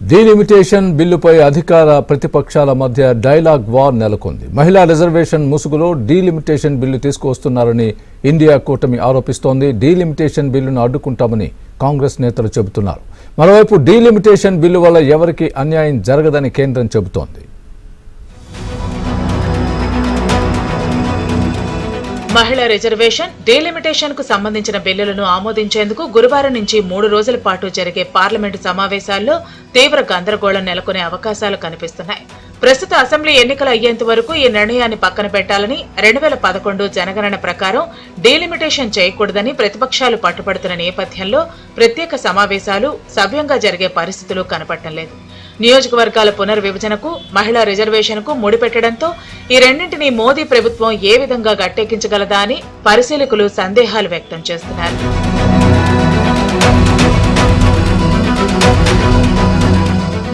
Delimitation బిల్లుపై అధికార ప్రతిపక్షాల మధ్య డైలాగ్ వార్ నెలకొంది. మహిళా రిజర్వేషన్ ముసుగులో డీలిమిటేషన్ బిల్లు తీసుకువస్తున్నారని ఇండియా కూటమి ఆరోపిస్తోంది. డీలిమిటేషన్ బిల్లును అడ్డుకుంటామని కాంగ్రెస్ నేతలు చెబుతున్నారు. మరోవైపు డీలిమిటేషన్ బిల్లు వల్ల ఎవరికీ అన్యాయం జరగదని కేంద్రం చెబుతోంది. మహిళా రిజర్వేషన్, డీలిమిటేషన్ కు సంబంధించిన బిల్లులను ఆమోదించేందుకు గురువారం నుంచి 3 రోజుల పాటు జరిగే పార్లమెంటు సమావేశాల్లో తీవ్ర గందరగోళం నెలకొనే అవకాశాలు కనిపిస్తున్నాయి. ప్రస్తుత అసెంబ్లీ ఎన్నికలు అయ్యేంత వరకు ఈ నిర్ణయాన్ని పక్కన పెట్టాలని 2011 జనగణన ప్రకారం డీలిమిటేషన్ చేయకూడదని ప్రతిపక్షాలు పట్టుబడుతున్న నేపథ్యంలో ప్రత్యేక సమావేశాలు సవ్యంగా జరిగే పరిస్థితులు కనపడటం లేదు. నియోజకవర్గాల పునర్విభజనకు, మహిళా రిజర్వేషన్కు ముడిపెట్టడంతో ఈ రెండింటినీ మోదీ ప్రభుత్వం ఏ విధంగా గట్టెక్కించగలదా అని పరిశీలకులు సందేహాలు వ్యక్తం చేస్తున్నారు.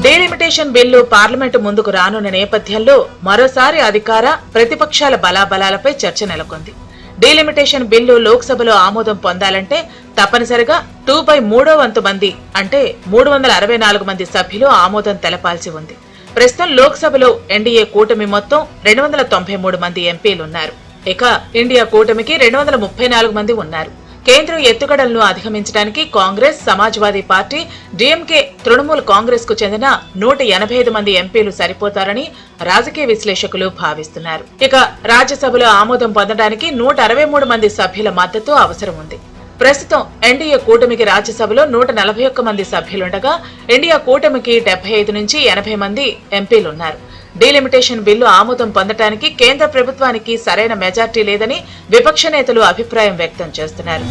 డీలిమిటేషన్ బిల్లు పార్లమెంటు ముందుకు రానున్న నేపథ్యంలో మరోసారి అధికార, ప్రతిపక్షాల బలాబలాలపై చర్చ నెలకొంది. డీలిమిటేషన్ బిల్లు లోక్సభలో ఆమోదం పొందాలంటే తప్పనిసరిగా 2/3 వంతు మంది అంటే 364 మంది సభ్యులు ఆమోదం తెలపాల్సి ఉంది. ప్రస్తుతం లోక్సభలో ఎన్డీఏ కూటమి మొత్తం 293 మంది ఎంపీలున్నారు. ఇక ఇండియా కూటమికి 234 మంది ఉన్నారు. కేంద్రం ఎత్తుగడలను అధిగమించడానికి కాంగ్రెస్, సమాజ్వాదీ పార్టీ, డీఎంకే, తృణమూల్ కాంగ్రెస్ కు చెందిన 185 మంది ఎంపీలు సరిపోతారని రాజకీయ విశ్లేషకులు భావిస్తున్నారు. ఇక రాజ్యసభలో ఆమోదం పొందడానికి 163 మంది సభ్యుల మద్దతు అవసరం ఉంది. ప్రస్తుతం ఎన్డీఏ కూటమికి రాజ్యసభలో 141 మంది సభ్యులుండగా ఇండియా కూటమికి 75 నుంచి 80 మంది ఎంపీలున్నారు. డీలిమిటేషన్ బిల్లు ఆమోదం పొందటానికి కేంద్ర ప్రభుత్వానికి సరైన మెజార్టీ లేదని విపక్ష నేతలు అభిప్రాయం వ్యక్తం చేస్తున్నారు.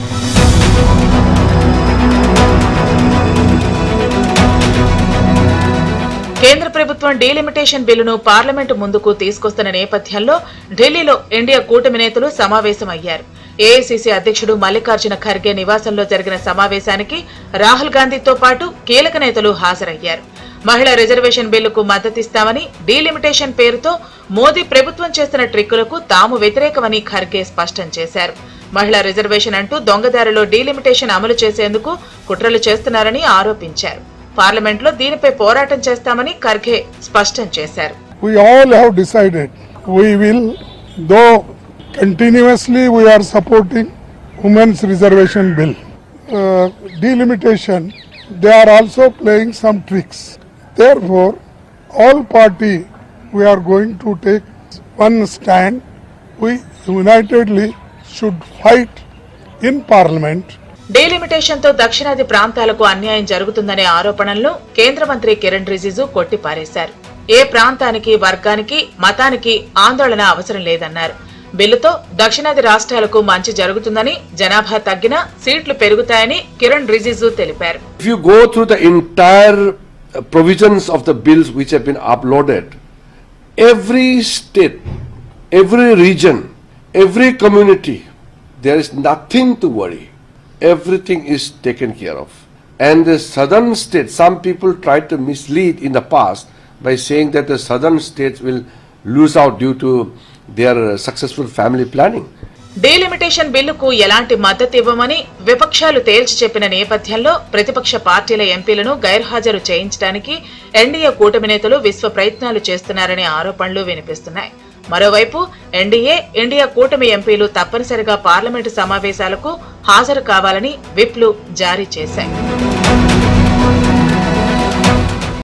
కేంద్ర ప్రభుత్వం డీలిమిటేషన్ బిల్లును పార్లమెంటు ముందుకు తీసుకొస్తున్న నేపథ్యంలో ఢిల్లీలో ఇండియా కూటమి నేతలు సమావేశమయ్యారు. ఏఐసీసీ అధ్యక్షుడు మల్లికార్జున ఖర్గే నివాసంలో జరిగిన సమావేశానికి రాహుల్ గాంధీతో పాటు కీలక నేతలు హాజరయ్యారు. మహిళా రిజర్వేషన్ బిల్లుకు మద్దతిస్తామని, డీలిమిటేషన్ పేరుతో మోదీ ప్రభుత్వం చేస్తున్న ట్రిక్కులకు తాము వ్యతిరేకమని ఖర్గే స్పష్టం చేశారు. మహిళా రిజర్వేషన్ అంటూ దొంగదారిలో డీలిమిటేషన్ అమలు చేసేందుకు కుట్రలు చేస్తున్నారని ఆరోపించారు. పార్లమెంట్లో దీనిపై పోరాటం చేస్తామని ఖర్గే స్పష్టం చేశారు. We all have decided we will, though continuously we are supporting women's reservation bill, delimitation, they are also playing some tricks. Therefore, all party we are going to take one stand. We unitedly should fight in parliament. Delimitation తో దక్షిణాది ప్రాంతాలకు అన్యాయం జరుగుతుందనే ఆరోపణలను కేంద్ర మంత్రి కిరణ్ రిజిజు కొట్టిపారేశారు. ఏ ప్రాంతానికి, వర్గానికి, మతానికి ఆందోళన అవసరం లేదన్నారు. బిల్లుతో దక్షిణాది రాష్ట్రాలకు మంచి జరుగుతుందని, జనాభా తగ్గినా సీట్లు పెరుగుతాయని కిరణ్ రిజిజు తెలిపారు. If you go through the entire provisions of the bills which have been uploaded, every state, every region, every community, there is nothing to worry. Everything is taken care of. And the southern states, some people tried to mislead in the past by saying that the southern states will lose out due to their successful family planning. Delimitation బిల్లుకు ఎలాంటి మద్దతు ఇవ్వమని విపక్షాలు తేల్చి చెప్పిన నేపథ్యంలో ప్రతిపక్ష పార్టీల ఎంపీలను గైర్హాజరు చేయించడానికి ఎన్డీఏ కూటమి నేతలు విశ్వ ప్రయత్నాలు చేస్తున్నారనే ఆరోపణలు వినిపిస్తున్నాయి. మరోవైపు ఎన్డీఏ, ఇండియా కూటమి ఎంపీలు తప్పనిసరిగా పార్లమెంటు సమావేశాలకు హాజరు కావాలని విప్లు జారీ చేశాయి.